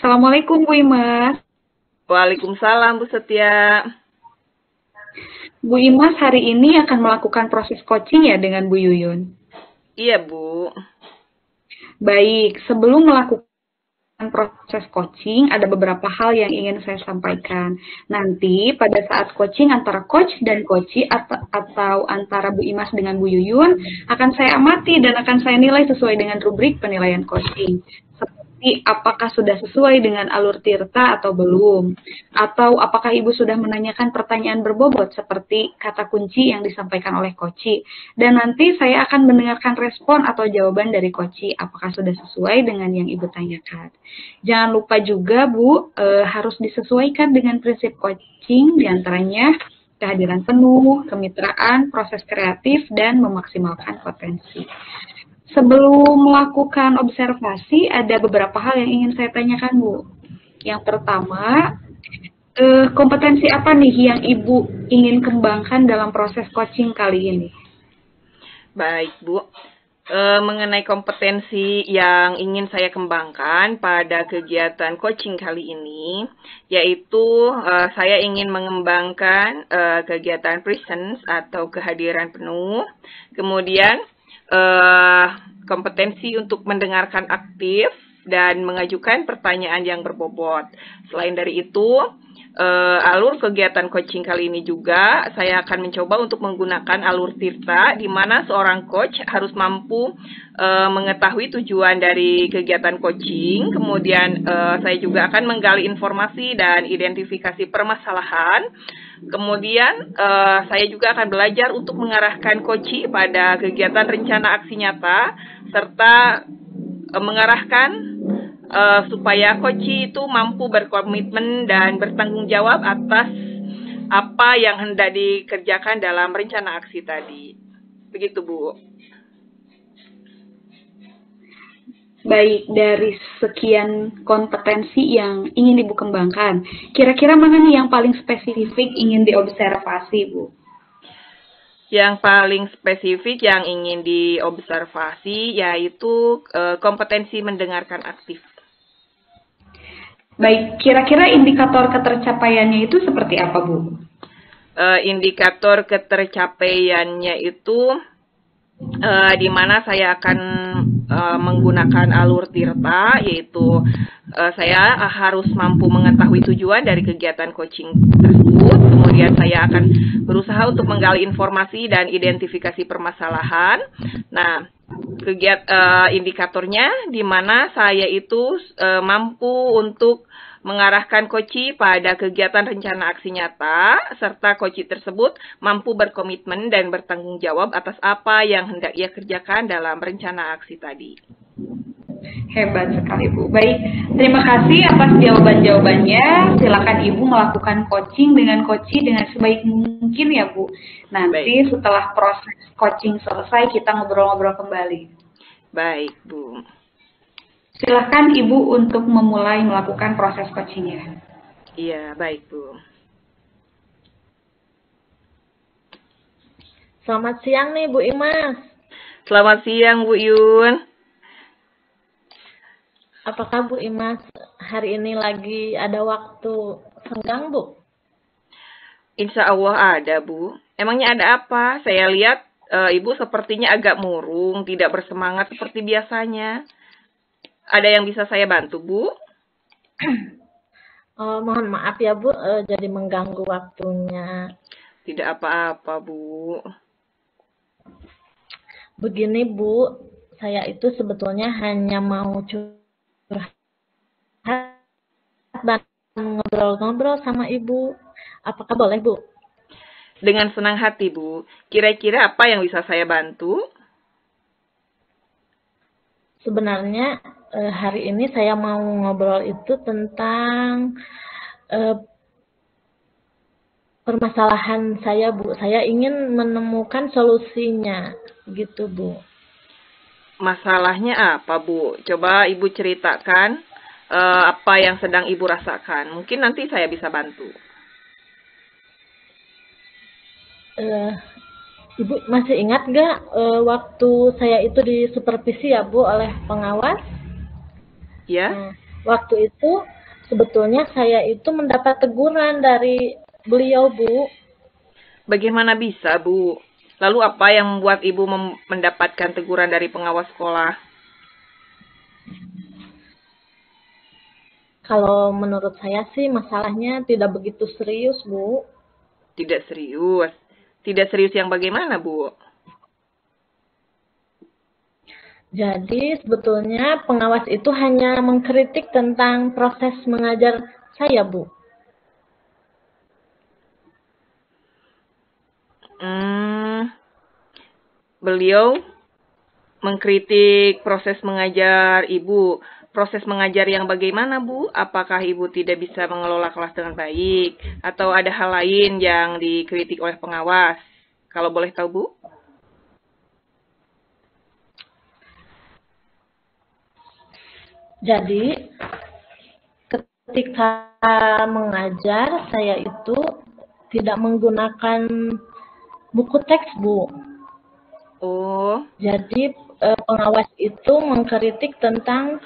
Assalamualaikum Bu Imas. Waalaikumsalam Bu Setia. Bu Imas hari ini akan melakukan proses coaching ya dengan Bu Yuyun. Iya Bu. Baik, sebelum melakukan proses coaching, ada beberapa hal yang ingin saya sampaikan. Nanti pada saat coaching antara coach dan coachee atau antara Bu Imas dengan Bu Yuyun, akan saya amati dan akan saya nilai sesuai dengan rubrik penilaian coaching. Seperti apakah sudah sesuai dengan alur tirta atau belum, atau apakah Ibu sudah menanyakan pertanyaan berbobot seperti kata kunci yang disampaikan oleh coachee. Dan nanti saya akan mendengarkan respon atau jawaban dari coachee apakah sudah sesuai dengan yang Ibu tanyakan. Jangan lupa juga Bu, harus disesuaikan dengan prinsip coaching, diantaranya kehadiran penuh, kemitraan, proses kreatif, dan memaksimalkan potensi. Sebelum melakukan observasi, ada beberapa hal yang ingin saya tanyakan, Bu. Yang pertama, kompetensi apa nih yang Ibu ingin kembangkan dalam proses coaching kali ini? Baik Bu. Mengenai kompetensi yang ingin saya kembangkan pada kegiatan coaching kali ini, yaitu saya ingin mengembangkan kegiatan presence atau kehadiran penuh, kemudian kompetensi untuk mendengarkan aktif dan mengajukan pertanyaan yang berbobot. Selain dari itu, alur kegiatan coaching kali ini juga saya akan mencoba untuk menggunakan alur tirta, di mana seorang coach harus mampu mengetahui tujuan dari kegiatan coaching. Kemudian saya juga akan menggali informasi dan identifikasi permasalahan. Kemudian saya juga akan belajar untuk mengarahkan coachee pada kegiatan rencana aksi nyata, serta mengarahkan supaya coachee itu mampu berkomitmen dan bertanggung jawab atas apa yang hendak dikerjakan dalam rencana aksi tadi. Begitu Bu. Baik, dari sekian kompetensi yang ingin Ibu kembangkan, kira-kira mana nih yang paling spesifik ingin diobservasi, Bu? Yang paling spesifik yang ingin diobservasi yaitu kompetensi mendengarkan aktif. Baik, kira-kira indikator ketercapaiannya itu seperti apa, Bu? Indikator ketercapaiannya itu di mana saya akan menggunakan alur tirta, yaitu saya harus mampu mengetahui tujuan dari kegiatan coaching tersebut. Kemudian saya akan berusaha untuk menggali informasi dan identifikasi permasalahan. Nah, indikatornya di mana saya itu mampu untuk mengarahkan coachee pada kegiatan rencana aksi nyata, serta coachee tersebut mampu berkomitmen dan bertanggung jawab atas apa yang hendak ia kerjakan dalam rencana aksi tadi. Hebat sekali Bu. Baik, terima kasih atas jawaban-jawabannya. Silakan Ibu melakukan coaching dengan coachee dengan sebaik mungkin ya Bu. Nanti setelah proses coaching selesai kita ngobrol-ngobrol kembali. Baik Bu. Silakan Ibu untuk memulai melakukan proses coachingnya. Iya, baik Bu. Selamat siang nih Bu Imas. Selamat siang Bu Yun. Apakah Bu Imas hari ini lagi ada waktu senggang Bu? Insya Allah ada Bu. Emangnya ada apa? Saya lihat Ibu sepertinya agak murung, tidak bersemangat seperti biasanya. Ada yang bisa saya bantu Bu? Mohon maaf ya Bu, jadi mengganggu waktunya. Tidak apa-apa Bu. Begini Bu, saya itu sebetulnya hanya mau curhat dan ngobrol-ngobrol sama Ibu. Apakah boleh Bu? Dengan senang hati Bu. Kira-kira apa yang bisa saya bantu? Sebenarnya hari ini saya mau ngobrol itu tentang permasalahan saya Bu. Saya ingin menemukan solusinya gitu Bu. Masalahnya apa Bu? Coba Ibu ceritakan apa yang sedang Ibu rasakan. Mungkin nanti saya bisa bantu. Ibu masih ingat nggak waktu saya itu disupervisi ya Bu oleh pengawas? Ya. Nah, Waktu itu sebetulnya saya itu mendapat teguran dari beliau, Bu. Bagaimana bisa, Bu? Lalu apa yang membuat Ibu mendapatkan teguran dari pengawas sekolah? Kalau menurut saya sih masalahnya tidak begitu serius, Bu. Tidak serius. Tidak serius yang bagaimana, Bu? Jadi sebetulnya pengawas itu hanya mengkritik tentang proses mengajar saya, Bu. Beliau mengkritik proses mengajar Ibu. Proses mengajar yang bagaimana, Bu? Apakah Ibu tidak bisa mengelola kelas dengan baik? Atau ada hal lain yang dikritik oleh pengawas? Kalau boleh tahu, Bu? Jadi ketika mengajar saya itu tidak menggunakan buku teks, Bu. Oh, Jadi pengawas itu mengkritik tentang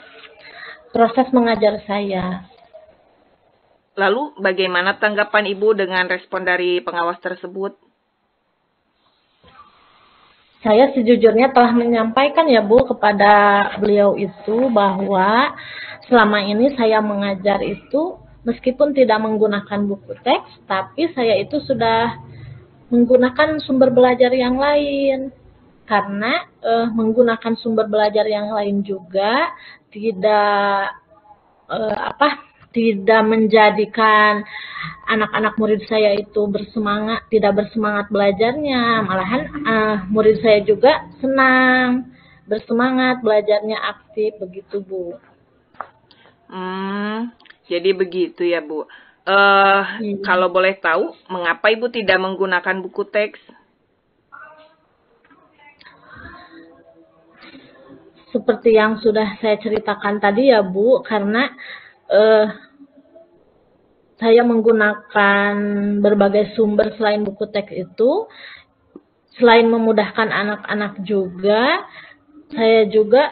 proses mengajar saya. lalu bagaimana tanggapan Ibu dengan respon dari pengawas tersebut? Saya sejujurnya telah menyampaikan ya Bu kepada beliau itu bahwa selama ini saya mengajar itu meskipun tidak menggunakan buku teks, tapi saya itu sudah menggunakan sumber belajar yang lain. Karena menggunakan sumber belajar yang lain juga tidak tidak menjadikan anak-anak murid saya itu tidak bersemangat belajarnya, malahan murid saya juga senang, bersemangat belajarnya, aktif begitu, Bu. Jadi begitu ya, Bu. Kalau boleh tahu, mengapa Ibu tidak menggunakan buku teks? Seperti yang sudah saya ceritakan tadi ya, Bu, karena saya menggunakan berbagai sumber selain buku teks itu, selain memudahkan anak-anak juga, saya juga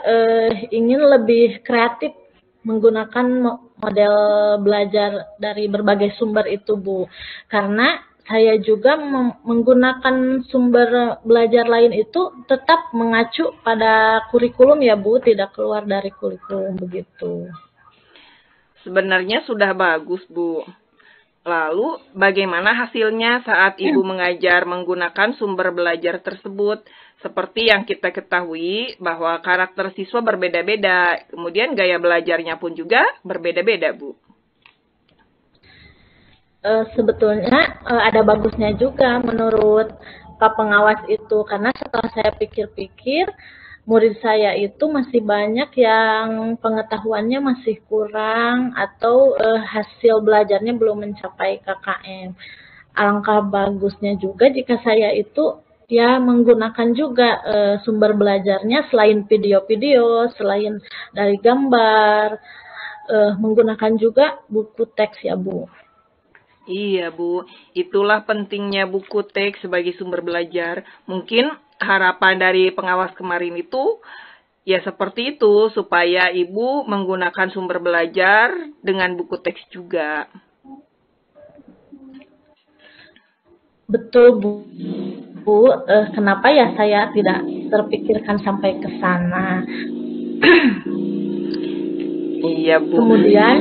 ingin lebih kreatif menggunakan model belajar dari berbagai sumber itu, Bu. Karena saya juga menggunakan sumber belajar lain itu tetap mengacu pada kurikulum ya, Bu, tidak keluar dari kurikulum begitu. Sebenarnya sudah bagus, Bu. Lalu, bagaimana hasilnya saat Ibu mengajar menggunakan sumber belajar tersebut? Seperti yang kita ketahui bahwa karakter siswa berbeda-beda, kemudian gaya belajarnya pun juga berbeda-beda, Bu. Sebetulnya ada bagusnya juga menurut Pak Pengawas itu, karena setelah saya pikir-pikir, murid saya itu masih banyak yang pengetahuannya masih kurang atau hasil belajarnya belum mencapai KKM. Alangkah bagusnya juga jika saya itu ya menggunakan juga sumber belajarnya selain video-video, selain dari gambar, menggunakan juga buku teks ya, Bu. Iya, Bu. Itulah pentingnya buku teks sebagai sumber belajar. Mungkin harapan dari pengawas kemarin itu ya seperti itu, supaya Ibu menggunakan sumber belajar dengan buku teks juga. Betul, Bu. Kenapa ya saya tidak terpikirkan sampai ke sana? Iya, Bu. Kemudian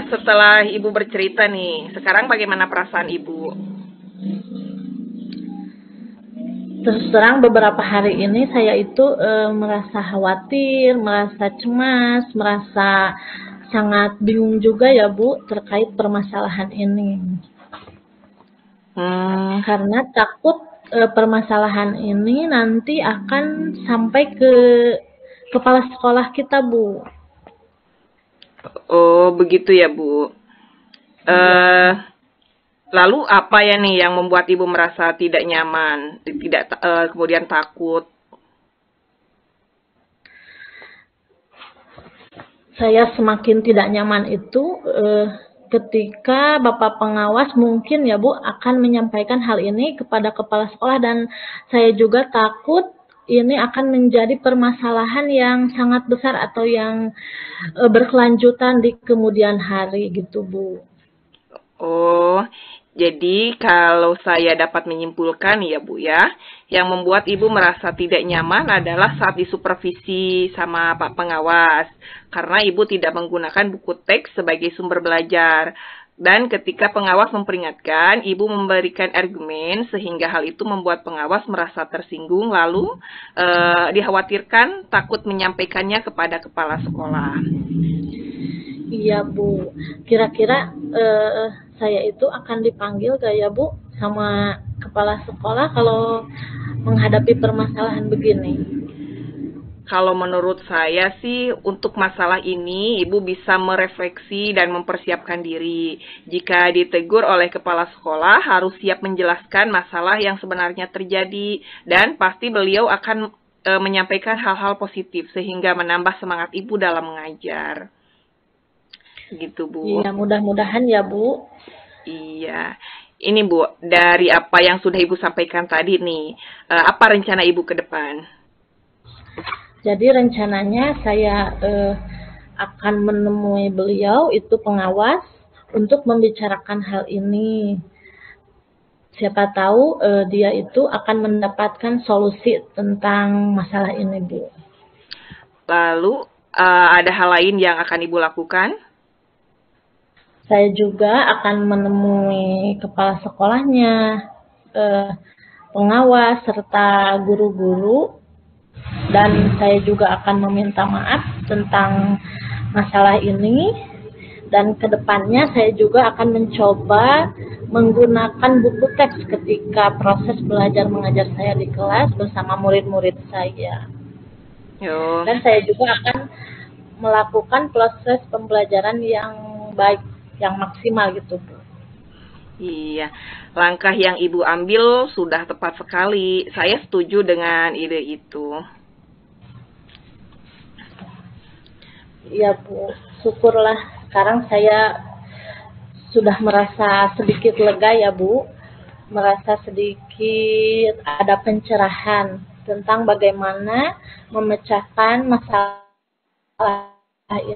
setelah Ibu bercerita nih, sekarang bagaimana perasaan Ibu? terus terang beberapa hari ini saya itu merasa khawatir, merasa cemas, merasa sangat bingung juga ya, Bu, terkait permasalahan ini. Karena takut permasalahan ini nanti akan sampai ke kepala sekolah kita, Bu. Oh, begitu ya, Bu. Lalu apa ya nih yang membuat Ibu merasa tidak nyaman, kemudian takut? Saya semakin tidak nyaman itu ketika Bapak Pengawas mungkin ya, Bu, akan menyampaikan hal ini kepada kepala sekolah, dan saya juga takut ini akan menjadi permasalahan yang sangat besar atau yang berkelanjutan di kemudian hari gitu, Bu. Oh, jadi kalau saya dapat menyimpulkan ya Bu ya, yang membuat Ibu merasa tidak nyaman adalah saat disupervisi sama Pak Pengawas, karena Ibu tidak menggunakan buku teks sebagai sumber belajar. Dan ketika pengawas memperingatkan, Ibu memberikan argumen sehingga hal itu membuat pengawas merasa tersinggung, lalu dikhawatirkan takut menyampaikannya kepada kepala sekolah. Iya, Bu. Kira-kira saya itu akan dipanggil gak ya, Bu, sama kepala sekolah kalau menghadapi permasalahan begini? Kalau menurut saya sih untuk masalah ini Ibu bisa merefleksi dan mempersiapkan diri. Jika ditegur oleh kepala sekolah harus siap menjelaskan masalah yang sebenarnya terjadi dan pasti beliau akan menyampaikan hal-hal positif sehingga menambah semangat Ibu dalam mengajar. Gitu, Bu. Iya, mudah-mudahan ya, Bu. Iya. Ini Bu, dari apa yang sudah Ibu sampaikan tadi nih, apa rencana Ibu ke depan? Jadi rencananya saya akan menemui beliau, itu pengawas, untuk membicarakan hal ini. Siapa tahu dia itu akan mendapatkan solusi tentang masalah ini, Bu. Lalu, ada hal lain yang akan Ibu lakukan? Saya juga akan menemui kepala sekolahnya, pengawas, serta guru-guru. Dan saya juga akan meminta maaf tentang masalah ini. Dan kedepannya saya juga akan mencoba menggunakan buku teks ketika proses belajar mengajar saya di kelas bersama murid-murid saya. Yo. Dan saya juga akan melakukan proses pembelajaran yang baik, yang maksimal gitu, Bu. Iya, langkah yang Ibu ambil sudah tepat sekali. Saya setuju dengan ide itu. Iya, Bu. Syukurlah sekarang saya sudah merasa sedikit lega ya, Bu. Merasa sedikit ada pencerahan tentang bagaimana memecahkan masalah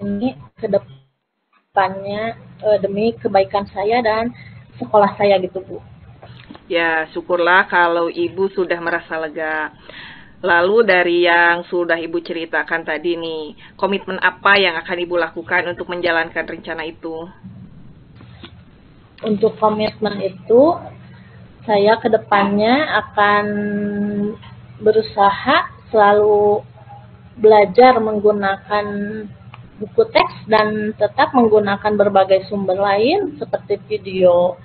ini ke depannya demi kebaikan saya dan sekolah saya gitu, Bu. Ya, syukurlah kalau Ibu sudah merasa lega. Lalu dari yang sudah Ibu ceritakan tadi nih, komitmen apa yang akan Ibu lakukan untuk menjalankan rencana itu? Untuk komitmen itu, saya ke depannya akan berusaha selalu belajar menggunakan buku teks dan tetap menggunakan berbagai sumber lain seperti video,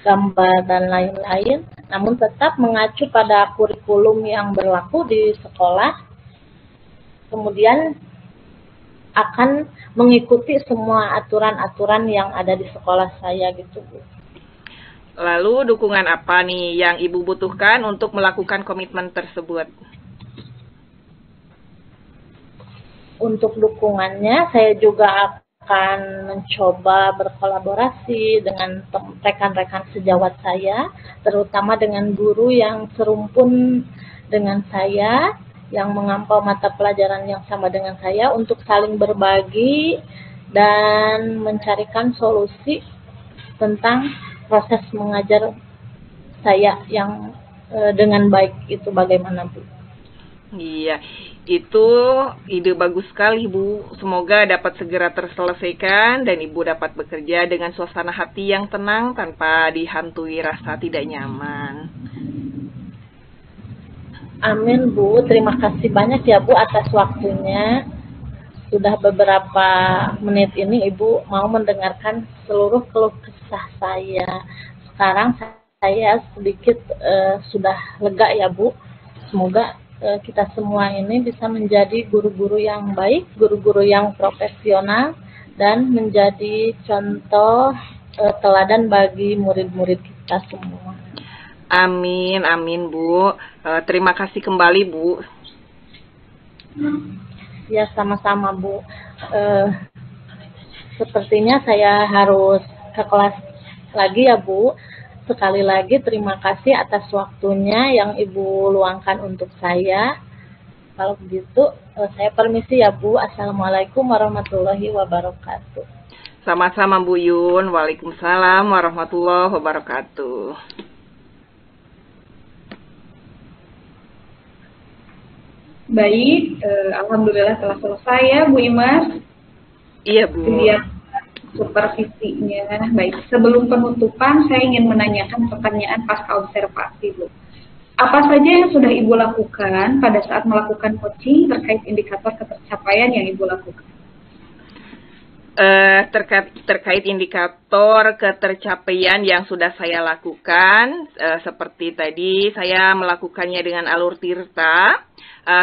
gambar, dan lain-lain, namun tetap mengacu pada kurikulum yang berlaku di sekolah. Kemudian akan mengikuti semua aturan-aturan yang ada di sekolah saya gitu, Bu. Lalu dukungan apa nih yang Ibu butuhkan untuk melakukan komitmen tersebut? Untuk dukungannya, saya juga akan mencoba berkolaborasi dengan rekan-rekan sejawat saya, terutama dengan guru yang serumpun dengan saya, yang mengampau mata pelajaran yang sama dengan saya, untuk saling berbagi dan mencarikan solusi tentang proses mengajar saya yang dengan baik itu bagaimana, Bu. Iya, itu ide bagus sekali, Bu. Semoga dapat segera terselesaikan dan Ibu dapat bekerja dengan suasana hati yang tenang tanpa dihantui rasa tidak nyaman. Amin, Bu. Terima kasih banyak ya, Bu, atas waktunya. Sudah beberapa menit ini Ibu mau mendengarkan seluruh keluh kesah saya. Sekarang saya sedikit sudah lega ya, Bu. Semoga kita semua ini bisa menjadi guru-guru yang baik, guru-guru yang profesional, dan menjadi contoh teladan bagi murid-murid kita semua. Amin, amin, Bu. Terima kasih kembali, Bu. Ya, sama-sama, Bu. Sepertinya saya harus ke kelas lagi ya, Bu. Sekali lagi terima kasih atas waktunya yang Ibu luangkan untuk saya. Kalau begitu, saya permisi ya Bu. Assalamualaikum warahmatullahi wabarakatuh. Sama-sama Bu Yun. Waalaikumsalam warahmatullahi wabarakatuh. Baik, alhamdulillah telah selesai ya Bu Imas. Iya Bu. Lihat supervisinya. Baik, sebelum penutupan saya ingin menanyakan pertanyaan pasca observasi Bu. Apa saja yang sudah Ibu lakukan pada saat melakukan coaching terkait indikator ketercapaian yang Ibu lakukan? Terkait indikator ketercapaian yang sudah saya lakukan, seperti tadi saya melakukannya dengan alur tirta,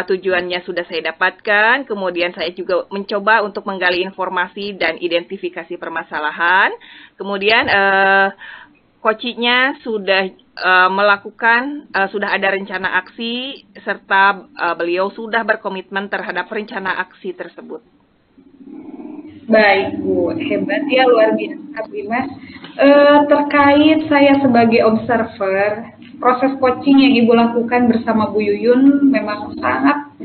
tujuannya sudah saya dapatkan, kemudian saya juga mencoba untuk menggali informasi dan identifikasi permasalahan, kemudian coachnya sudah melakukan, sudah ada rencana aksi, serta beliau sudah berkomitmen terhadap rencana aksi tersebut. Baik Bu, hebat ya, luar biasa Bu Imas. Terkait saya sebagai observer, proses coaching yang Ibu lakukan bersama Bu Yuyun memang sangat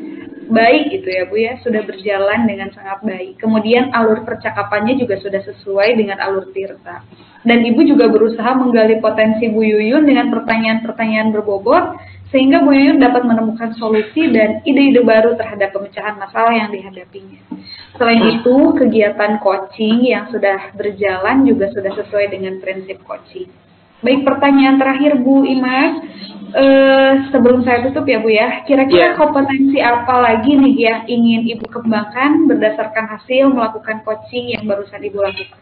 baik gitu ya Bu ya, sudah berjalan dengan sangat baik. Kemudian alur percakapannya juga sudah sesuai dengan alur tirta. Dan Ibu juga berusaha menggali potensi Bu Yuyun dengan pertanyaan-pertanyaan berbobot, sehingga Bu Yuyun dapat menemukan solusi dan ide-ide baru terhadap pemecahan masalah yang dihadapinya. Selain itu, kegiatan coaching yang sudah berjalan juga sudah sesuai dengan prinsip coaching. Baik, pertanyaan terakhir Bu Imas, sebelum saya tutup ya Bu ya, kira-kira kompetensi apa lagi nih yang ingin Ibu kembangkan berdasarkan hasil melakukan coaching yang barusan Ibu lakukan?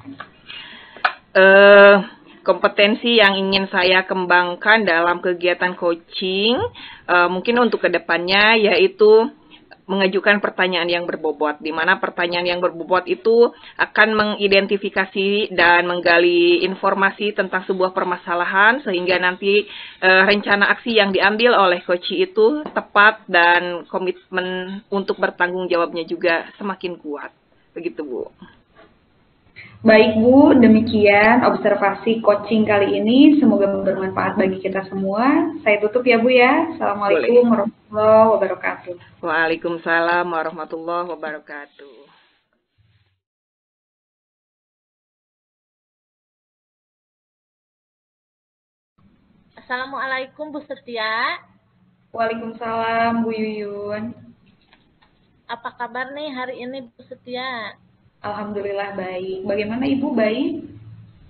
Kompetensi yang ingin saya kembangkan dalam kegiatan coaching, mungkin untuk kedepannya yaitu mengajukan pertanyaan yang berbobot, di mana pertanyaan yang berbobot itu akan mengidentifikasi dan menggali informasi tentang sebuah permasalahan, sehingga nanti rencana aksi yang diambil oleh coach itu tepat dan komitmen untuk bertanggung jawabnya juga semakin kuat. Begitu Bu. Baik Bu, demikian observasi coaching kali ini. Semoga bermanfaat bagi kita semua. Saya tutup ya Bu ya. Assalamualaikum warahmatullahi wabarakatuh. Waalaikumsalam warahmatullahi wabarakatuh. Assalamualaikum Bu Setia. Waalaikumsalam Bu Yuyun. Apa kabar nih hari ini Bu Setia? Alhamdulillah baik. Bagaimana Ibu, baik?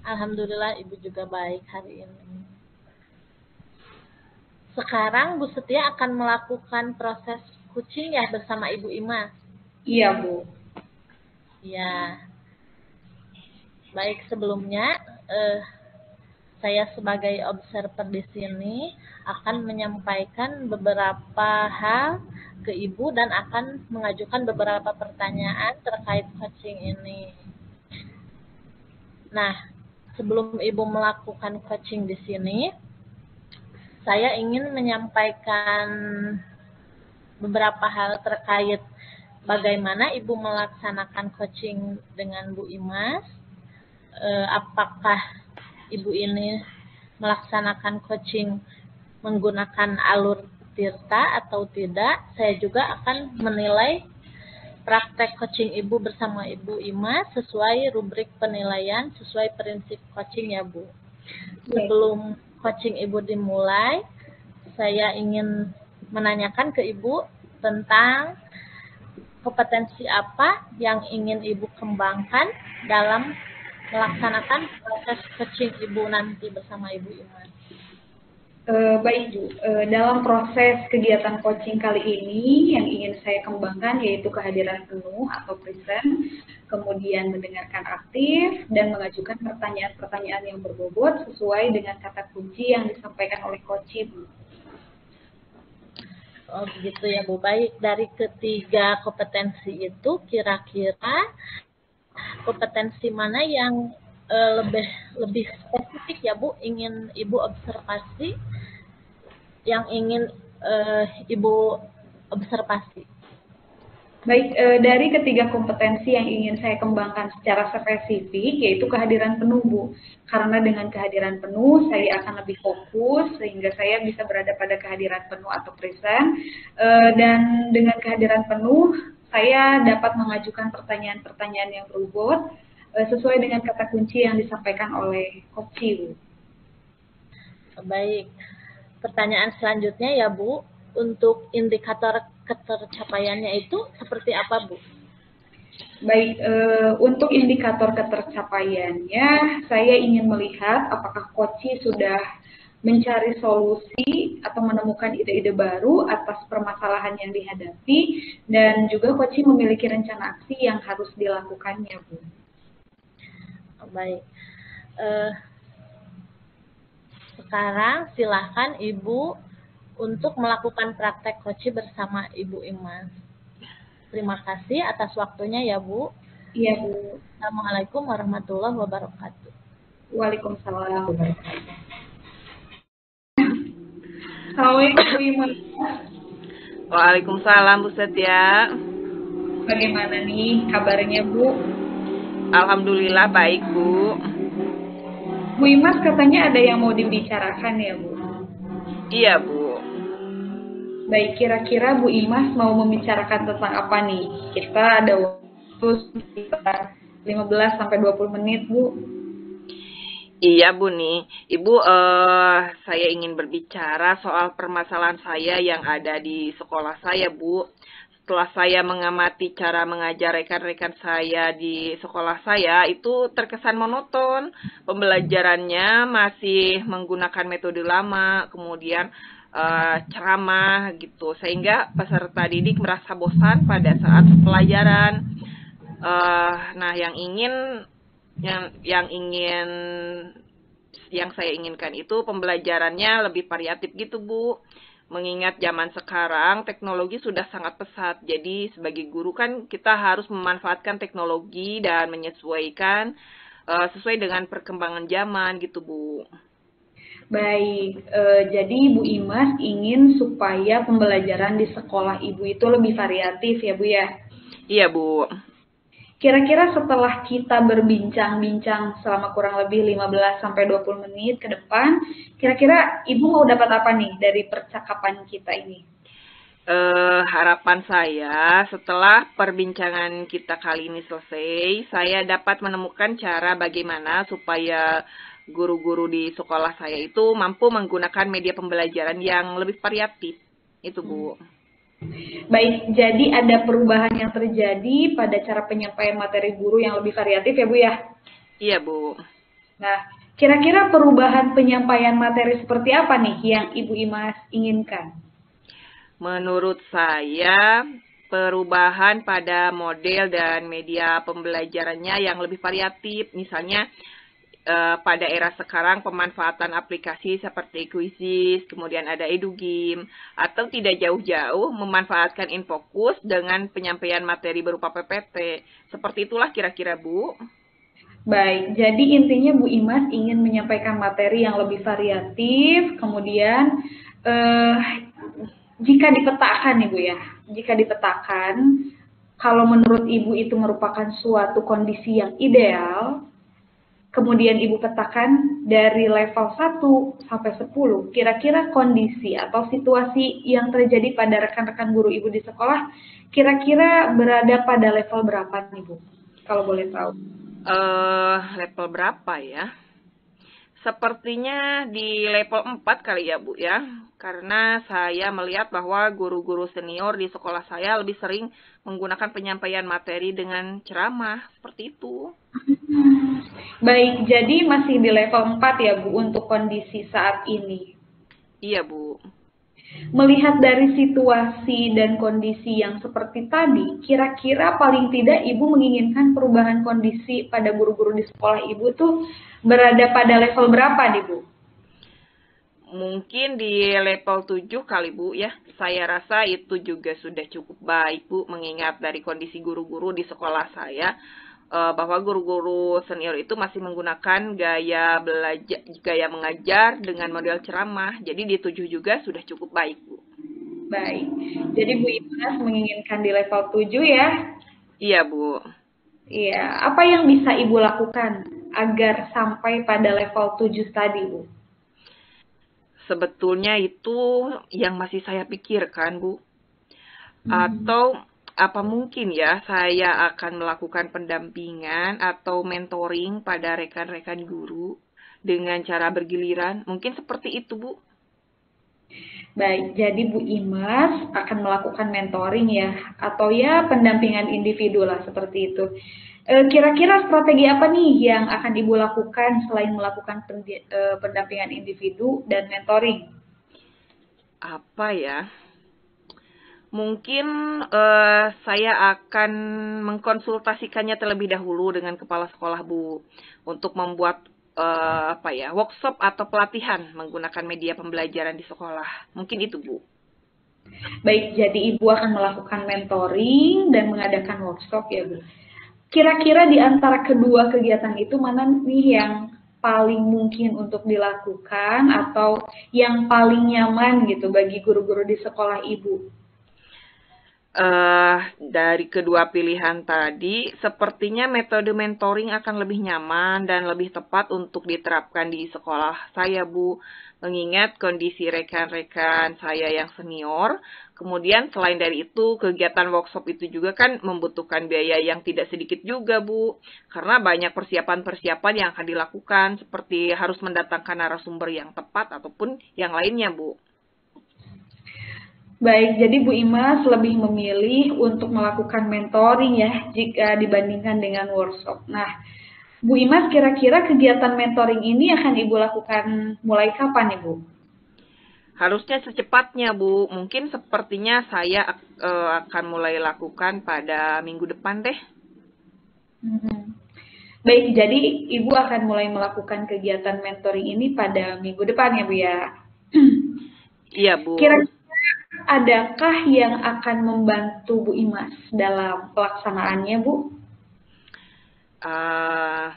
Alhamdulillah Ibu juga baik hari ini. Sekarang Bu Setia akan melakukan proses coaching ya bersama Ibu Imas? Iya Bu. Ya. Baik, sebelumnya saya sebagai observer di sini akan menyampaikan beberapa hal ke Ibu dan akan mengajukan beberapa pertanyaan terkait coaching ini. Nah, sebelum Ibu melakukan coaching di sini, saya ingin menyampaikan beberapa hal terkait bagaimana Ibu melaksanakan coaching dengan Bu Imas, apakah Ibu ini melaksanakan coaching menggunakan alur tirta atau tidak. Saya juga akan menilai praktek coaching Ibu bersama Ibu Imas sesuai rubrik penilaian, sesuai prinsip coaching ya Bu. Sebelum coaching Ibu dimulai, saya ingin menanyakan ke Ibu tentang kompetensi apa yang ingin Ibu kembangkan dalam melaksanakan proses coaching Ibu nanti bersama Ibu Imas. Baik Bu, dalam proses kegiatan coaching kali ini yang ingin saya kembangkan yaitu kehadiran penuh atau present, kemudian mendengarkan aktif dan mengajukan pertanyaan-pertanyaan yang berbobot sesuai dengan kata kunci yang disampaikan oleh coach Bu. Oh begitu ya Bu. Baik, dari ketiga kompetensi itu kira-kira kompetensi mana yang lebih spesifik ya Bu ingin Ibu observasi, yang ingin Ibu observasi? Baik, dari ketiga kompetensi yang ingin saya kembangkan secara spesifik, yaitu kehadiran penuh, Bu. Karena dengan kehadiran penuh, saya akan lebih fokus, sehingga saya bisa berada pada kehadiran penuh atau present. Dan dengan kehadiran penuh, saya dapat mengajukan pertanyaan-pertanyaan yang berbobot, sesuai dengan kata kunci yang disampaikan oleh Koci, Bu. Baik. Pertanyaan selanjutnya ya Bu, untuk indikator ketercapaiannya itu seperti apa Bu? Baik, untuk indikator ketercapaiannya, saya ingin melihat apakah Koci sudah mencari solusi atau menemukan ide-ide baru atas permasalahan yang dihadapi, dan juga Koci memiliki rencana aksi yang harus dilakukannya, Bu. Baik. Sekarang silahkan Ibu untuk melakukan praktek Koci bersama Ibu Imas. Terima kasih atas waktunya ya Bu. Iya, Bu. Assalamualaikum warahmatullahi wabarakatuh. Waalaikumsalam. Assalamualaikum, Bu Imas. Waalaikumsalam Bu Setia. Bagaimana nih kabarnya, Bu? Alhamdulillah baik Bu. Bu Imas katanya ada yang mau dibicarakan ya, Bu? Iya Bu. Baik, kira-kira Bu Imas mau membicarakan tentang apa nih? Kita ada waktu sekitar 15-20 menit, Bu. Iya Bu nih, Ibu saya ingin berbicara soal permasalahan saya yang ada di sekolah saya Bu. Setelah saya mengamati cara mengajar rekan-rekan saya di sekolah saya, itu terkesan monoton. Pembelajarannya masih menggunakan metode lama, kemudian ceramah gitu, sehingga peserta didik merasa bosan pada saat pelajaran. Nah, yang saya inginkan itu pembelajarannya lebih variatif gitu Bu. Mengingat zaman sekarang teknologi sudah sangat pesat, jadi sebagai guru kan kita harus memanfaatkan teknologi dan menyesuaikan sesuai dengan perkembangan zaman gitu Bu. Baik, jadi Ibu Imas ingin supaya pembelajaran di sekolah Ibu itu lebih variatif ya Bu ya? Iya Bu. Kira-kira setelah kita berbincang-bincang selama kurang lebih 15-20 menit ke depan, kira-kira Ibu mau dapat apa nih dari percakapan kita ini? Harapan saya setelah perbincangan kita kali ini selesai, saya dapat menemukan cara bagaimana supaya guru-guru di sekolah saya itu mampu menggunakan media pembelajaran yang lebih variatif. Itu Bu. Baik, jadi ada perubahan yang terjadi pada cara penyampaian materi guru yang lebih variatif ya Bu ya? Iya Bu. Nah, kira-kira perubahan penyampaian materi seperti apa nih yang Ibu Imas inginkan? Menurut saya, perubahan pada model dan media pembelajarannya yang lebih variatif. Misalnya, pada era sekarang pemanfaatan aplikasi seperti Quizizz, kemudian ada EduGame, atau tidak jauh-jauh memanfaatkan Infocus dengan penyampaian materi berupa PPT. Seperti itulah kira-kira Bu. Baik, jadi intinya Bu Imas ingin menyampaikan materi yang lebih variatif, kemudian jika dipetakan nih Bu ya, jika dipetakan, kalau menurut Ibu itu merupakan suatu kondisi yang ideal, kemudian Ibu petakan dari level 1 sampai 10, kira-kira kondisi atau situasi yang terjadi pada rekan-rekan guru Ibu di sekolah, kira-kira berada pada level berapa nih Bu? Kalau boleh tahu. Level berapa ya? Sepertinya di level 4 kali ya Bu ya. Karena saya melihat bahwa guru-guru senior di sekolah saya lebih sering menggunakan penyampaian materi dengan ceramah, seperti itu. Baik, jadi masih di level 4 ya Bu untuk kondisi saat ini. Iya Bu. Melihat dari situasi dan kondisi yang seperti tadi, kira-kira paling tidak Ibu menginginkan perubahan kondisi pada guru-guru di sekolah Ibu tuh berada pada level berapa nih Bu? Mungkin di level 7 kali Bu ya. Saya rasa itu juga sudah cukup baik Bu, mengingat dari kondisi guru-guru di sekolah saya, bahwa guru-guru senior itu masih menggunakan gaya mengajar dengan model ceramah. Jadi di 7 juga sudah cukup baik Bu. Baik. Jadi Bu Imas menginginkan di level 7 ya? Iya, Bu. Iya. Apa yang bisa Ibu lakukan agar sampai pada level 7 tadi, Bu? Sebetulnya itu yang masih saya pikirkan, Bu. Hmm. Atau apa mungkin ya saya akan melakukan pendampingan atau mentoring pada rekan-rekan guru dengan cara bergiliran? Mungkin seperti itu, Bu. Baik, jadi Bu Imas akan melakukan mentoring ya, atau ya pendampingan individu lah seperti itu. Kira-kira strategi apa nih yang akan Ibu lakukan selain melakukan pendampingan individu dan mentoring? Apa ya? Mungkin saya akan mengkonsultasikannya terlebih dahulu dengan kepala sekolah, Bu, untuk membuat apa ya, workshop atau pelatihan menggunakan media pembelajaran di sekolah. Mungkin itu, Bu. Baik, jadi Ibu akan melakukan mentoring dan mengadakan workshop ya, Bu. Kira-kira di antara kedua kegiatan itu mana nih yang paling mungkin untuk dilakukan atau yang paling nyaman gitu bagi guru-guru di sekolah Ibu? Dari kedua pilihan tadi, sepertinya metode mentoring akan lebih nyaman dan lebih tepat untuk diterapkan di sekolah saya, Bu. Mengingat kondisi rekan-rekan saya yang senior, kemudian selain dari itu, kegiatan workshop itu juga kan membutuhkan biaya yang tidak sedikit juga, Bu. Karena banyak persiapan-persiapan yang akan dilakukan, seperti harus mendatangkan narasumber yang tepat ataupun yang lainnya, Bu. Baik, jadi Bu Imas lebih memilih untuk melakukan mentoring ya jika dibandingkan dengan workshop. Nah, Bu Imas kira-kira kegiatan mentoring ini akan Ibu lakukan mulai kapan Ibu? Harusnya secepatnya, Bu. Mungkin sepertinya saya akan mulai lakukan pada minggu depan deh. Hmm. Baik, jadi Ibu akan mulai melakukan kegiatan mentoring ini pada minggu depan ya Bu ya? Iya, Bu. Kira-kira adakah yang akan membantu Bu Imas dalam pelaksanaannya Bu? Uh,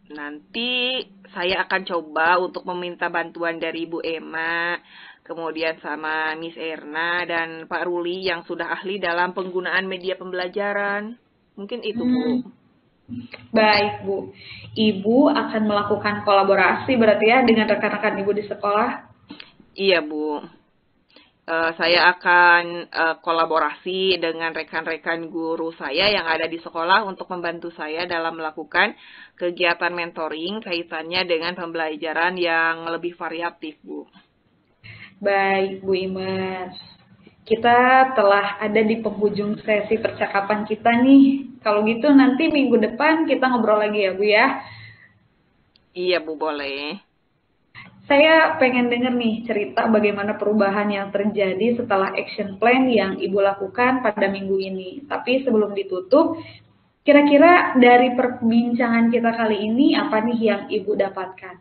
Nanti saya akan coba untuk meminta bantuan dari Bu Emma, kemudian sama Miss Erna dan Pak Ruli yang sudah ahli dalam penggunaan media pembelajaran. Mungkin itu, Bu. Baik, Bu. Ibu akan melakukan kolaborasi berarti ya dengan rekan-rekan Ibu di sekolah? Iya, Bu. Saya akan kolaborasi dengan rekan-rekan guru saya yang ada di sekolah untuk membantu saya dalam melakukan kegiatan mentoring kaitannya dengan pembelajaran yang lebih variatif, Bu. Baik, Bu Imas. Kita telah ada di penghujung sesi percakapan kita nih. Kalau gitu nanti minggu depan kita ngobrol lagi ya, Bu ya. Iya, Bu, boleh. Saya pengen denger nih cerita bagaimana perubahan yang terjadi setelah action plan yang Ibu lakukan pada minggu ini. Tapi sebelum ditutup, kira-kira dari perbincangan kita kali ini apa nih yang Ibu dapatkan?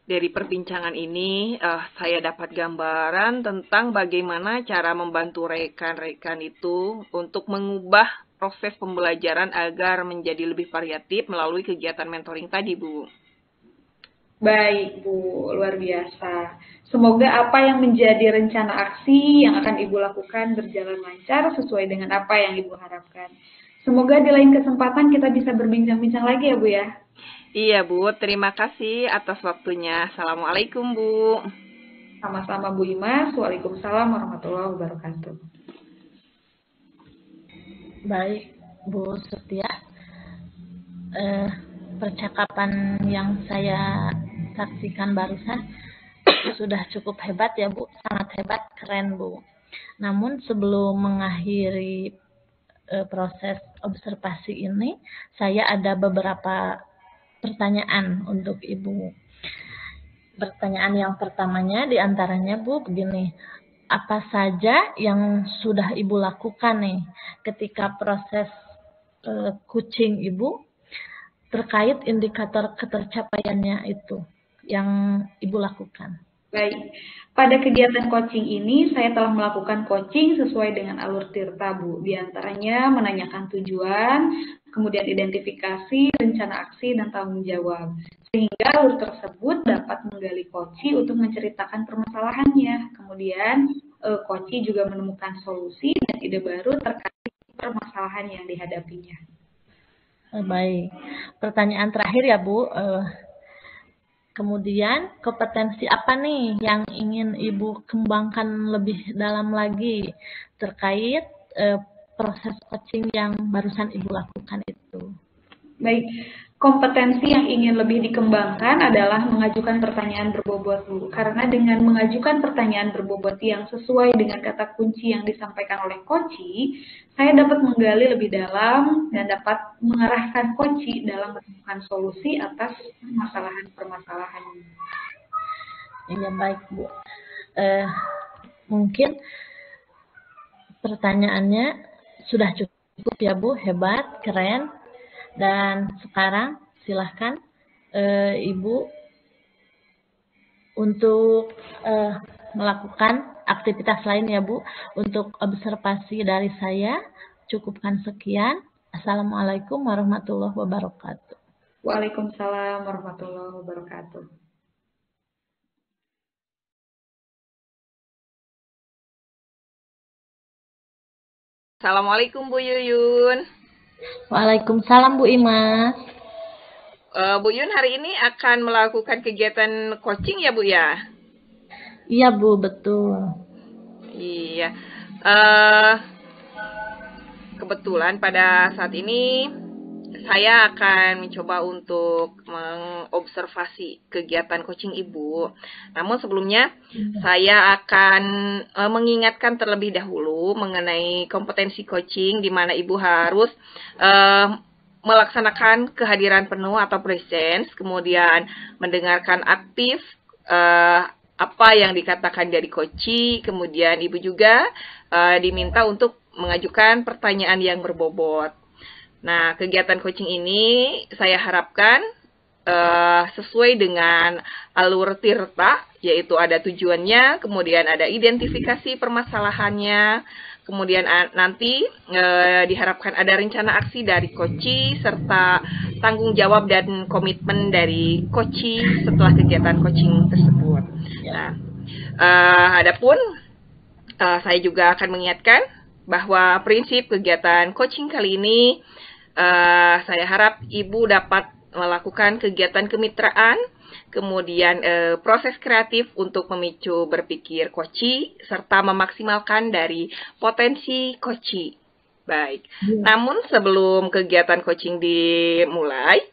Dari perbincangan ini, saya dapat gambaran tentang bagaimana cara membantu rekan-rekan itu untuk mengubah proses pembelajaran agar menjadi lebih variatif melalui kegiatan mentoring tadi, Bu. Baik, Bu, luar biasa. Semoga apa yang menjadi rencana aksi yang akan Ibu lakukan berjalan lancar sesuai dengan apa yang Ibu harapkan. Semoga di lain kesempatan kita bisa berbincang-bincang lagi ya, Bu ya. Iya, Bu. Terima kasih atas waktunya. Assalamualaikum, Bu. Sama-sama Bu Imas. Waalaikumsalam warahmatullahi wabarakatuh. Baik, Bu Setia. Percakapan yang saya saksikan barusan sudah cukup hebat ya Bu, sangat hebat, keren Bu. Namun sebelum mengakhiri proses observasi ini, saya ada beberapa pertanyaan untuk Ibu. Pertanyaan yang pertamanya diantaranya Bu begini, apa saja yang sudah Ibu lakukan nih ketika proses coaching Ibu terkait indikator ketercapaiannya itu yang Ibu lakukan? Baik, pada kegiatan coaching ini saya telah melakukan coaching sesuai dengan alur Tirta Bu. Di antaranya menanyakan tujuan, kemudian identifikasi, rencana aksi, dan tanggung jawab. Sehingga alur tersebut dapat menggali Koci untuk menceritakan permasalahannya. Kemudian Koci juga menemukan solusi dan ide baru terkait permasalahan yang dihadapinya. Baik, pertanyaan terakhir ya Bu. Kemudian kompetensi apa nih yang ingin Ibu kembangkan lebih dalam lagi terkait proses coaching yang barusan Ibu lakukan itu? Baik, kompetensi yang ingin lebih dikembangkan adalah mengajukan pertanyaan berbobot, Bu. Karena dengan mengajukan pertanyaan berbobot yang sesuai dengan kata kunci yang disampaikan oleh Koci, saya dapat menggali lebih dalam dan dapat mengarahkan Koci dalam menemukan solusi atas permasalahan-permasalahan. Iya, baik, Bu. Mungkin pertanyaannya sudah cukup ya, Bu. Hebat, keren. Dan sekarang silahkan Ibu untuk melakukan aktivitas lain ya Bu. Untuk observasi dari saya cukupkan sekian. Assalamualaikum warahmatullahi wabarakatuh. Waalaikumsalam warahmatullahi wabarakatuh. Assalamualaikum Bu Yuyun. Waalaikumsalam Bu Imas. Bu Yun hari ini akan melakukan kegiatan coaching ya Bu ya? Iya Bu, betul. Iya. Kebetulan pada saat ini saya akan mencoba untuk mengobservasi kegiatan coaching Ibu. Namun sebelumnya saya akan mengingatkan terlebih dahulu mengenai kompetensi coaching di mana Ibu harus melaksanakan kehadiran penuh atau presence, kemudian mendengarkan aktif apa yang dikatakan dari coaching, kemudian Ibu juga diminta untuk mengajukan pertanyaan yang berbobot. Nah, kegiatan coaching ini saya harapkan sesuai dengan alur Tirta, yaitu ada tujuannya, kemudian ada identifikasi permasalahannya, kemudian nanti diharapkan ada rencana aksi dari coaching, serta tanggung jawab dan komitmen dari coaching setelah kegiatan coaching tersebut. Nah, adapun saya juga akan mengingatkan bahwa prinsip kegiatan coaching kali ini saya harap Ibu dapat melakukan kegiatan kemitraan, kemudian proses kreatif untuk memicu berpikir coaching, serta memaksimalkan dari potensi coaching. Baik, namun sebelum kegiatan coaching dimulai,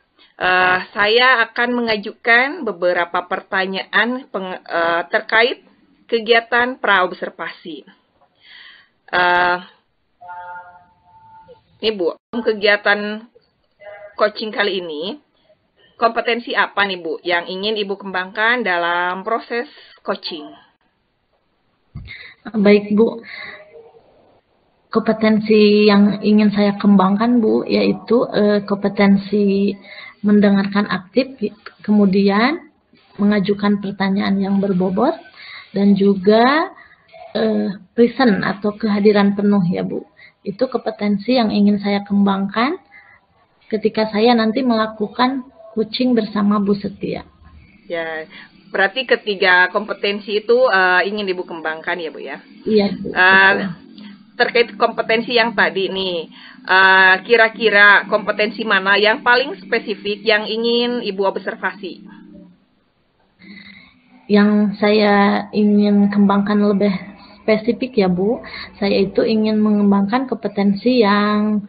saya akan mengajukan beberapa pertanyaan terkait kegiatan praobservasi. Ini Bu, kegiatan coaching kali ini, kompetensi apa nih Bu yang ingin Ibu kembangkan dalam proses coaching? Baik Bu, kompetensi yang ingin saya kembangkan Bu, yaitu kompetensi mendengarkan aktif, kemudian mengajukan pertanyaan yang berbobot, dan juga present atau kehadiran penuh ya Bu. Itu kompetensi yang ingin saya kembangkan ketika saya nanti melakukan coaching bersama Bu Setia. Ya, berarti ketiga kompetensi itu ingin Ibu kembangkan ya Bu ya? Iya Bu. Terkait kompetensi yang tadi nih, kira-kira kompetensi mana yang paling spesifik yang ingin Ibu observasi? Yang saya ingin kembangkan lebih spesifik ya Bu, saya itu ingin mengembangkan kompetensi yang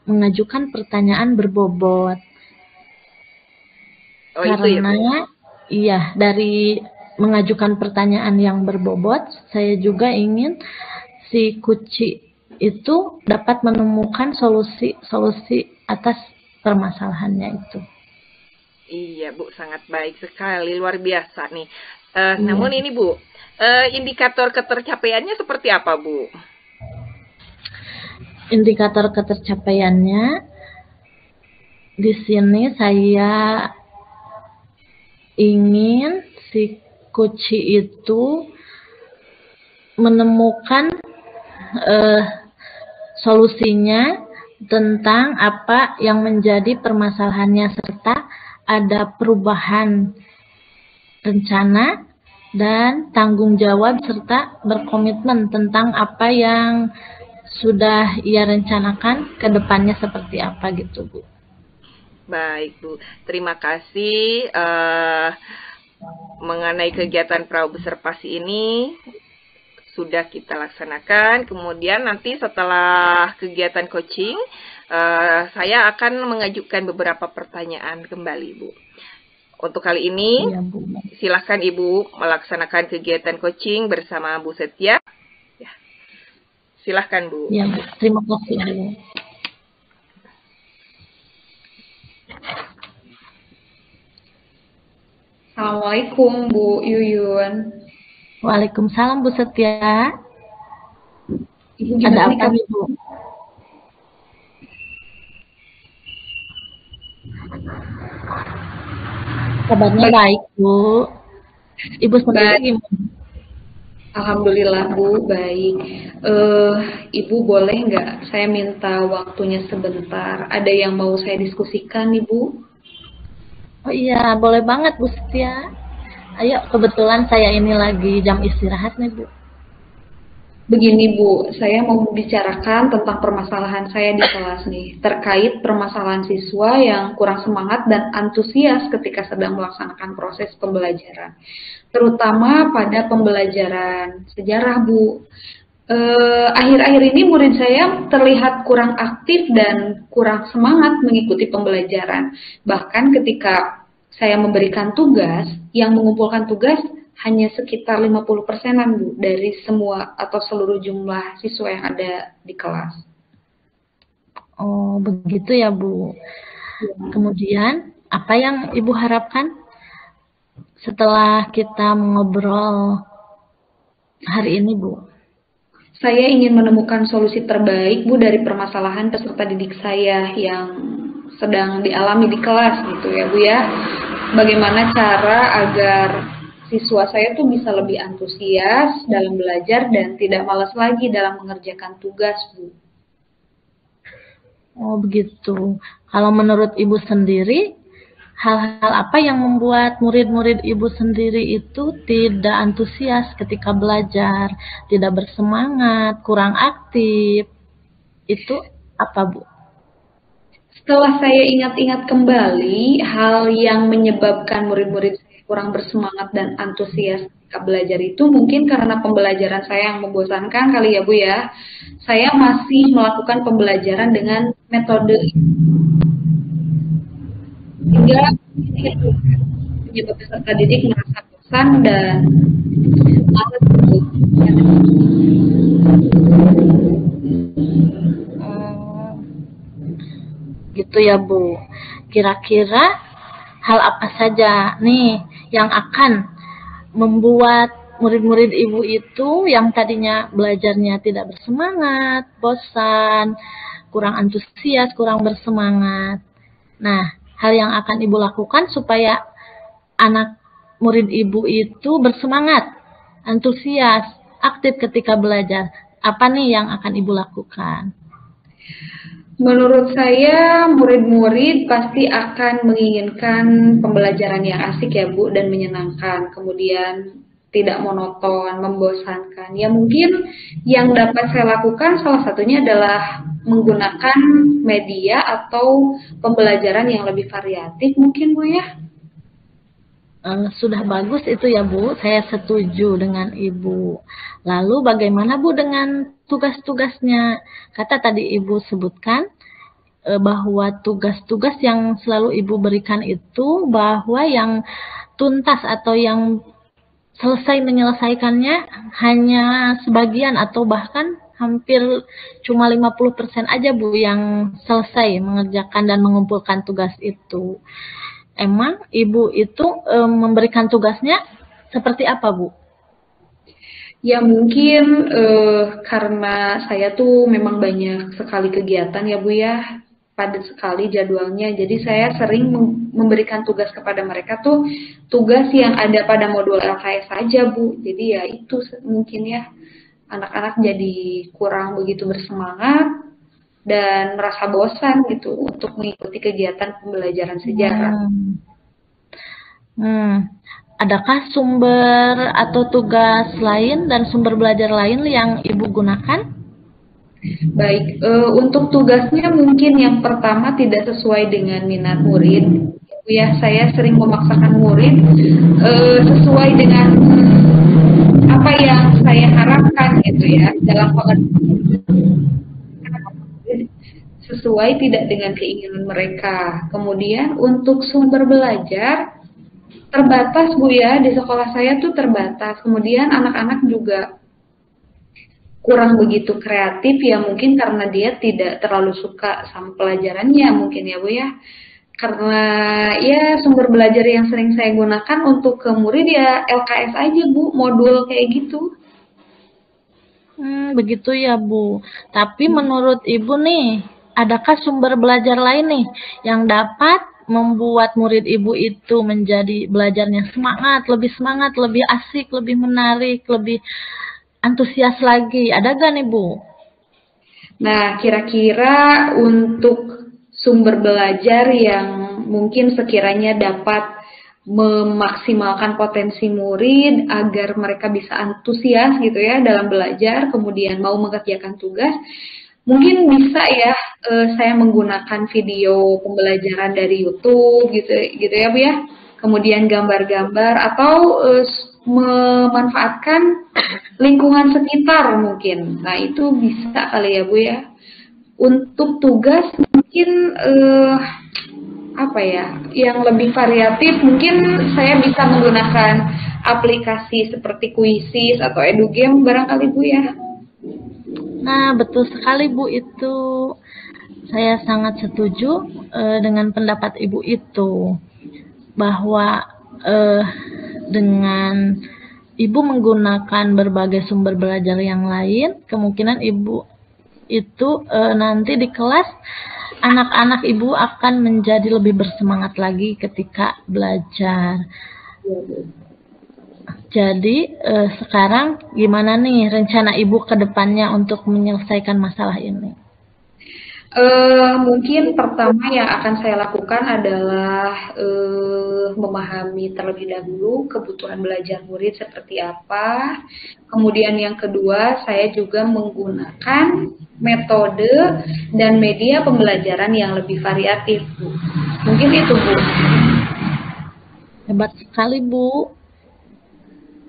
mengajukan pertanyaan berbobot. Oh, karena itu ya, iya, dari mengajukan pertanyaan yang berbobot, saya juga ingin si Kuci itu dapat menemukan solusi atas permasalahannya itu. Iya Bu, sangat baik sekali, luar biasa nih. Namun ini Bu, indikator ketercapaiannya seperti apa Bu? Indikator ketercapaiannya di sini saya ingin si Kuci itu menemukan solusinya tentang apa yang menjadi permasalahannya serta ada perubahan rencana dan tanggung jawab serta berkomitmen tentang apa yang sudah ia rencanakan ke depannya seperti apa gitu, Bu. Baik, Bu. Terima kasih mengenai kegiatan praobservasi ini sudah kita laksanakan. Kemudian nanti setelah kegiatan coaching, saya akan mengajukan beberapa pertanyaan kembali, Bu. Untuk kali ini, Iya, Bu. Silahkan Ibu melaksanakan kegiatan coaching bersama Bu Setia. Ya. Silahkan, Bu. Iya, Bu. Terima kasih, Bu. Assalamualaikum Bu Yuyun. Waalaikumsalam, Bu Setia. Ibu Ada gimana apa nih, Bu? Kabarnya baik, Bu. Ibu sendiri Baik. gimana? Alhamdulillah Bu, baik. Ibu boleh nggak saya minta waktunya sebentar? Ada yang mau saya diskusikan nih Bu? Oh iya, boleh banget, Bu Setia. Ayo, kebetulan saya ini lagi jam istirahat nih, Bu. Begini Bu, saya mau membicarakan tentang permasalahan saya di kelas nih, terkait permasalahan siswa yang kurang semangat dan antusias ketika sedang melaksanakan proses pembelajaran, terutama pada pembelajaran sejarah Bu. Akhir-akhir ini murid saya terlihat kurang aktif dan kurang semangat mengikuti pembelajaran. Bahkan ketika saya memberikan tugas, yang mengumpulkan tugas hanya sekitar 50%-an Bu dari semua atau seluruh jumlah siswa yang ada di kelas. Oh, begitu ya, Bu. Kemudian, apa yang Ibu harapkan setelah kita mengobrol hari ini, Bu? Saya ingin menemukan solusi terbaik Bu dari permasalahan peserta didik saya yang sedang dialami di kelas gitu ya Bu ya. Bagaimana cara agar siswa saya tuh bisa lebih antusias dalam belajar dan tidak malas lagi dalam mengerjakan tugas, Bu. Oh, begitu. Kalau menurut Ibu sendiri, hal-hal apa yang membuat murid-murid Ibu sendiri itu tidak antusias ketika belajar, tidak bersemangat, kurang aktif? Itu apa, Bu? Setelah saya ingat-ingat kembali, hal yang menyebabkan murid-murid saya kurang bersemangat dan antusias ketika belajar itu mungkin karena pembelajaran saya yang membosankan kali ya Bu ya. Saya masih melakukan pembelajaran dengan metode sehingga itu menyebabkan peserta didik merasa bosan dan malas untuk Gitu ya, Bu. Kira-kira hal apa saja nih yang akan membuat murid-murid Ibu itu yang tadinya belajarnya tidak bersemangat, bosan, kurang antusias, kurang bersemangat. Nah, hal yang akan Ibu lakukan supaya anak murid Ibu itu bersemangat, antusias, aktif ketika belajar. Apa nih yang akan Ibu lakukan? Menurut saya, murid-murid pasti akan menginginkan pembelajaran yang asik ya Bu dan menyenangkan, kemudian tidak monoton, membosankan. Ya mungkin yang dapat saya lakukan salah satunya adalah menggunakan media atau pembelajaran yang lebih variatif mungkin Bu ya. Sudah bagus itu ya, Bu. Saya setuju dengan Ibu. Lalu bagaimana, Bu, dengan tugas-tugasnya? Kata tadi Ibu sebutkan bahwa tugas-tugas yang selalu Ibu berikan itu bahwa yang tuntas atau yang selesai menyelesaikannya hanya sebagian atau bahkan hampir cuma 50% aja, Bu, yang selesai mengerjakan dan mengumpulkan tugas itu. Emang Ibu itu memberikan tugasnya seperti apa, Bu? Ya mungkin karena saya tuh memang banyak sekali kegiatan ya Bu ya, padat sekali jadwalnya. Jadi saya sering memberikan tugas kepada mereka tuh tugas yang ada pada modul LKS saja Bu. Jadi ya itu mungkin ya anak-anak jadi kurang begitu bersemangat dan merasa bosan gitu untuk mengikuti kegiatan pembelajaran sejarah. Adakah sumber atau tugas lain dan sumber belajar lain yang Ibu gunakan? Baik, untuk tugasnya mungkin yang pertama tidak sesuai dengan minat murid. Ya, saya sering memaksakan murid sesuai dengan apa yang saya harapkan gitu ya dalam sesuai tidak dengan keinginan mereka. Kemudian untuk sumber belajar terbatas Bu ya, di sekolah saya tuh terbatas. Kemudian anak-anak juga kurang begitu kreatif ya, mungkin karena dia tidak terlalu suka sama pelajarannya mungkin ya Bu ya. Karena ya sumber belajar yang sering saya gunakan untuk ke murid ya LKS aja Bu, modul kayak gitu. Begitu ya Bu. Tapi menurut Ibu nih, adakah sumber belajar lain nih yang dapat membuat murid Ibu itu menjadi belajarnya semangat, lebih asik, lebih menarik, lebih antusias lagi? Ada gak nih Bu? Nah, kira-kira untuk sumber belajar yang mungkin sekiranya dapat memaksimalkan potensi murid agar mereka bisa antusias gitu ya dalam belajar, kemudian mau mengerjakan tugas, mungkin bisa ya saya menggunakan video pembelajaran dari YouTube gitu ya Bu ya. Kemudian gambar-gambar atau memanfaatkan lingkungan sekitar mungkin. Nah, itu bisa kali ya Bu ya. Untuk tugas mungkin apa ya, yang lebih variatif mungkin saya bisa menggunakan aplikasi seperti Quizzes atau EduGame barangkali Bu ya. Nah, betul sekali Bu itu. Saya sangat setuju dengan pendapat Ibu itu. Bahwa dengan Ibu menggunakan berbagai sumber belajar yang lain, kemungkinan Ibu itu nanti di kelas anak-anak Ibu akan menjadi lebih bersemangat lagi ketika belajar. Jadi sekarang gimana nih rencana Ibu ke depannya untuk menyelesaikan masalah ini? Mungkin pertama yang akan saya lakukan adalah memahami terlebih dahulu kebutuhan belajar murid seperti apa. Kemudian yang kedua, saya juga menggunakan metode dan media pembelajaran yang lebih variatif, Bu. Mungkin itu, Bu. Hebat sekali, Bu.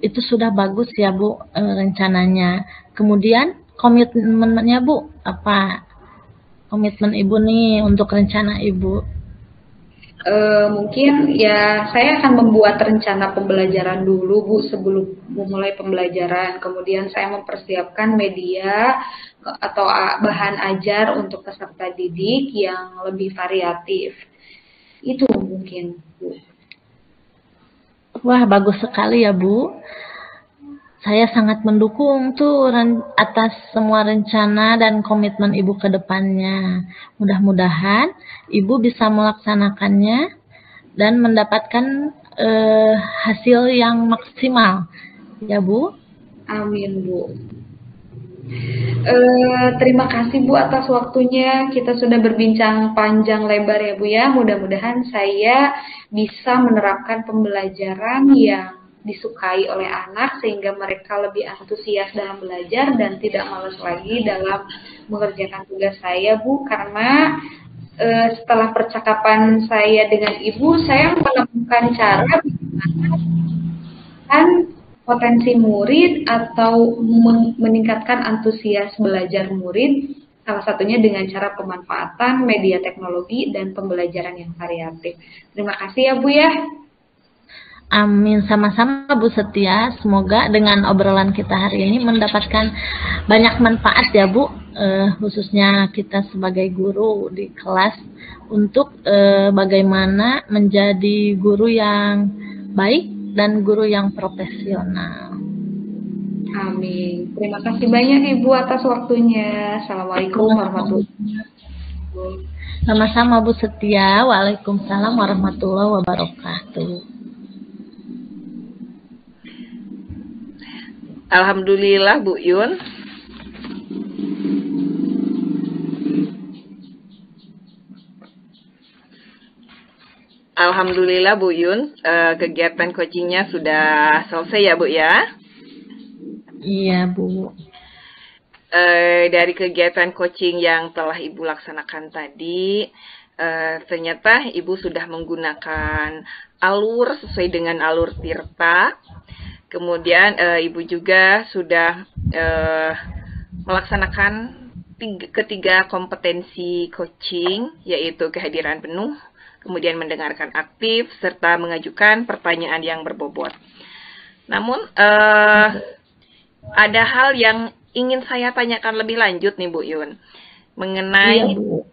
Itu sudah bagus ya, Bu, rencananya. Kemudian komitmennya, Bu, apa? Komitmen Ibu nih untuk rencana Ibu? Mungkin ya saya akan membuat rencana pembelajaran dulu Bu sebelum memulai pembelajaran. Kemudian saya mempersiapkan media atau bahan ajar untuk peserta didik yang lebih variatif. Itu mungkin Bu. Wah, bagus sekali ya Bu. Saya sangat mendukung tuh atas semua rencana dan komitmen Ibu ke depannya. Mudah-mudahan Ibu bisa melaksanakannya dan mendapatkan hasil yang maksimal. Ya Bu? Amin Bu. Terima kasih Bu atas waktunya. Kita sudah berbincang panjang lebar ya Bu ya. Mudah-mudahan saya bisa menerapkan pembelajaran yang disukai oleh anak sehingga mereka lebih antusias dalam belajar dan tidak malas lagi dalam mengerjakan tugas saya Bu, karena setelah percakapan saya dengan Ibu, saya menemukan cara bagaimana potensi murid atau meningkatkan antusias belajar murid, salah satunya dengan cara pemanfaatan media teknologi dan pembelajaran yang variatif. Terima kasih ya Bu ya. Amin, sama-sama Bu Setia. Semoga dengan obrolan kita hari ini mendapatkan banyak manfaat ya Bu, khususnya kita sebagai guru di kelas untuk bagaimana menjadi guru yang baik dan guru yang profesional. Amin. Terima kasih banyak Ibu atas waktunya. Assalamualaikum warahmatullahi wabarakatuh. Sama-sama Bu Setia. Waalaikumsalam warahmatullahi wabarakatuh. Alhamdulillah Bu Yun. Alhamdulillah Bu Yun, kegiatan coachingnya sudah selesai ya Bu ya. Iya, Bu. Dari kegiatan coaching yang telah Ibu laksanakan tadi, ternyata Ibu sudah menggunakan alur sesuai dengan alur Tirta. Kemudian Ibu juga sudah melaksanakan ketiga kompetensi coaching, yaitu kehadiran penuh, kemudian mendengarkan aktif, serta mengajukan pertanyaan yang berbobot. Namun, ada hal yang ingin saya tanyakan lebih lanjut nih Bu Yun. Mengenai, Iya, Bu.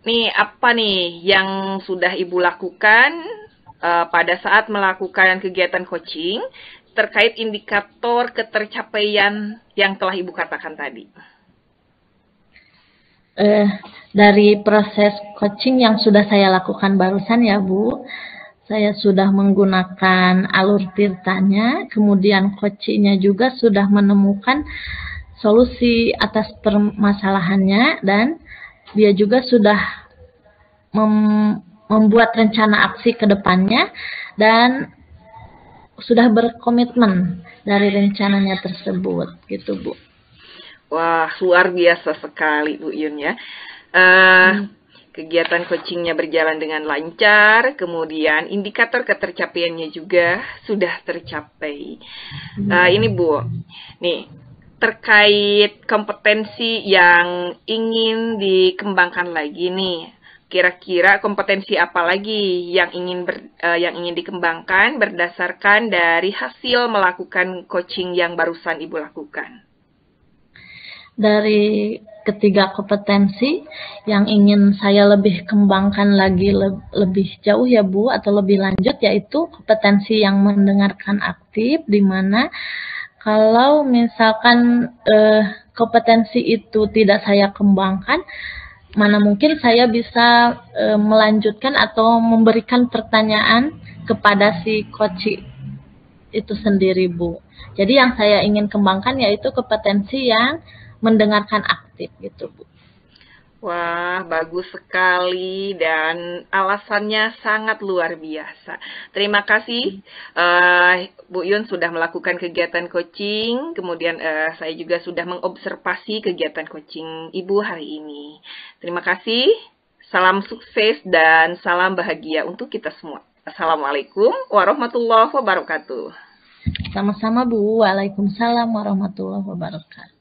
nih apa nih yang sudah Ibu lakukan pada saat melakukan kegiatan coaching terkait indikator ketercapaian yang telah Ibu katakan tadi. Dari proses coaching yang sudah saya lakukan barusan ya Bu, saya sudah menggunakan alur tirtanya, kemudian coachingnya juga sudah menemukan solusi atas permasalahannya, dan dia juga sudah membuat rencana aksi ke depannya dan sudah berkomitmen dari rencananya tersebut, gitu Bu. Wah, luar biasa sekali Bu Yun ya. Kegiatan coachingnya berjalan dengan lancar, kemudian indikator ketercapaiannya juga sudah tercapai. Ini Bu, nih terkait kompetensi yang ingin dikembangkan lagi nih. Kira-kira kompetensi apa lagi yang ingin dikembangkan berdasarkan dari hasil melakukan coaching yang barusan Ibu lakukan? Dari ketiga kompetensi yang ingin saya lebih kembangkan lagi lebih jauh ya Bu, atau lebih lanjut, yaitu kompetensi yang mendengarkan aktif, di mana kalau misalkan kompetensi itu tidak saya kembangkan, mana mungkin saya bisa melanjutkan atau memberikan pertanyaan kepada si coach itu sendiri Bu. Jadi yang saya ingin kembangkan yaitu kompetensi yang mendengarkan aktif gitu Bu. Wah, bagus sekali dan alasannya sangat luar biasa. Terima kasih Bu Yun sudah melakukan kegiatan coaching, kemudian saya juga sudah mengobservasi kegiatan coaching Ibu hari ini. Terima kasih, salam sukses dan salam bahagia untuk kita semua. Assalamualaikum warahmatullahi wabarakatuh. Sama-sama Bu, waalaikumsalam warahmatullahi wabarakatuh.